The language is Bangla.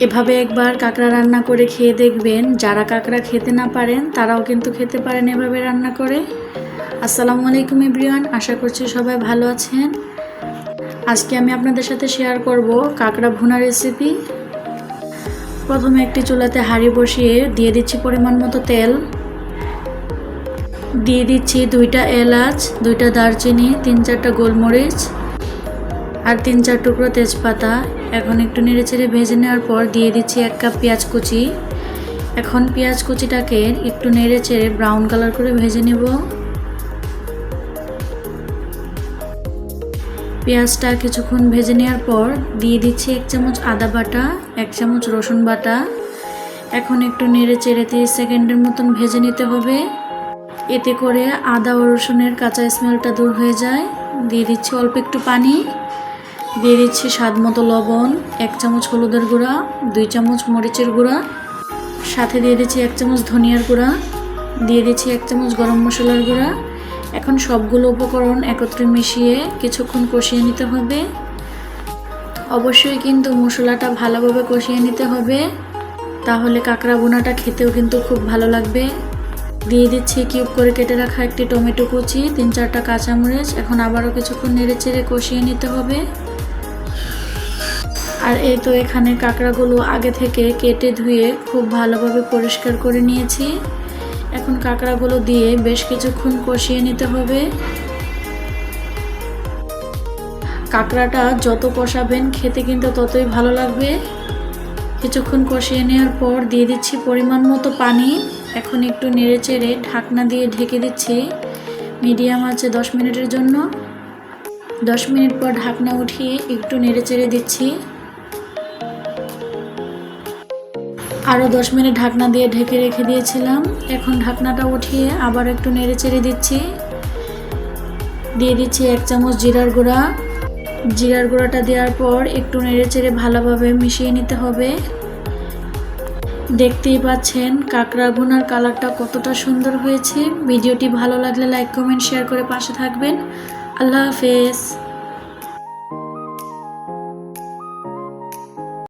এভাবে একবার কাঁকড়া রান্না করে খেয়ে দেখবেন। যারা কাঁকড়া খেতে না পারেন তারাও কিন্তু খেতে পারেন এভাবে রান্না করে। আসসালামু আলাইকুম এভরিওয়ান, আশা করছি সবাই ভালো আছেন। আজকে আমি আপনাদের সাথে শেয়ার করব কাঁকড়া ভুনা রেসিপি। প্রথমে একটি চুলাতে হাঁড়ি বসিয়ে দিয়ে দিচ্ছি পরিমাণ মতো তেল। দিয়ে দিচ্ছি 2টা এলাচ, 2টা দারচিনি, 3-4টা গোলমরিচ আর 3-4 টুকরো তেজপাতা। এখন একটু নেড়েচেড়ে ভেজে নেওয়ার পর দিয়ে দিচ্ছি 1 কাপ পেঁয়াজ কুচি। এখন পেঁয়াজ কুচিটাকে একটু নেড়েচেড়ে ব্রাউন কালার করে ভেজে নেব। পেঁয়াজটা কিছুক্ষণ ভেজে নেওয়ার পর দিয়ে দিচ্ছি 1 চামচ আদা বাটা, 1 চামচ রসুন বাটা। এখন একটু নেড়েচেড়ে 30 সেকেন্ডের মতন ভেজে নিতে হবে, এতে করে আদা ও রসুনের কাঁচা স্মেলটা দূর হয়ে যায়। দিয়ে দিচ্ছি অল্প একটু পানি, দিয়ে দিচ্ছি স্বাদ মতো লবণ, 1 চামচ হলুদের গুঁড়া, 2 চামচ মরিচের গুঁড়া, সাথে দিয়ে দিচ্ছি 1 চামচ ধনিয়ার গুঁড়া, দিয়ে দিচ্ছি 1 চামচ গরম মশলার গুঁড়া। এখন সবগুলো উপকরণ একত্রে মিশিয়ে কিছুক্ষণ কষিয়ে নিতে হবে। অবশ্যই কিন্তু মশলাটা ভালোভাবে কষিয়ে নিতে হবে, তাহলে কাঁকড়া ভুনাটা খেতেও কিন্তু খুব ভালো লাগবে। দিয়ে দিচ্ছি কিউব করে কেটে রাখা একটি টমেটো কুচি, 3-4টা কাঁচামরিচ। এখন আবারও কিছুক্ষণ নেড়েচেড়ে কষিয়ে নিতে হবে। আর এই তো এখানে কাঁকড়াগুলো আগে থেকে কেটে ধুয়ে খুব ভালোভাবে পরিষ্কার করে নিয়েছি। এখন কাঁকড়াগুলো দিয়ে বেশ কিছুক্ষণ কষিয়ে নিতে হবে। কাঁকড়াটা যত কষাবেন খেতে কিন্তু ততই ভালো লাগবে। কিছুক্ষণ কষিয়ে নেওয়ার পর দিয়ে দিচ্ছি পরিমাণ মতো পানি। এখন একটু নেড়েচেড়ে ঢাকনা দিয়ে ঢেকে দিচ্ছি মিডিয়াম আঁচে 10 মিনিটের জন্য। 10 মিনিট পর ঢাকনা উঠিয়ে একটু নেড়েচেড়ে দিচ্ছি। আরও 10 মিনিট ঢাকনা দিয়ে ঢেকে রেখে দিয়েছিলাম। এখন ঢাকনাটা উঠিয়ে আবার একটু নেড়েচেড়ে দিচ্ছি। দিয়ে দিচ্ছি 1 চামচ জিরার গুঁড়া। জিরার গুঁড়াটা দেওয়ার পর একটু নেড়েচেড়ে ভালোভাবে মিশিয়ে নিতে হবে। দেখতেই পাচ্ছেন কাঁকড়া ভুনার কালারটা কতটা সুন্দর হয়েছে। ভিডিওটি ভালো লাগলে লাইক, কমেন্ট, শেয়ার করে পাশে থাকবেন। আল্লাহ হাফেজ।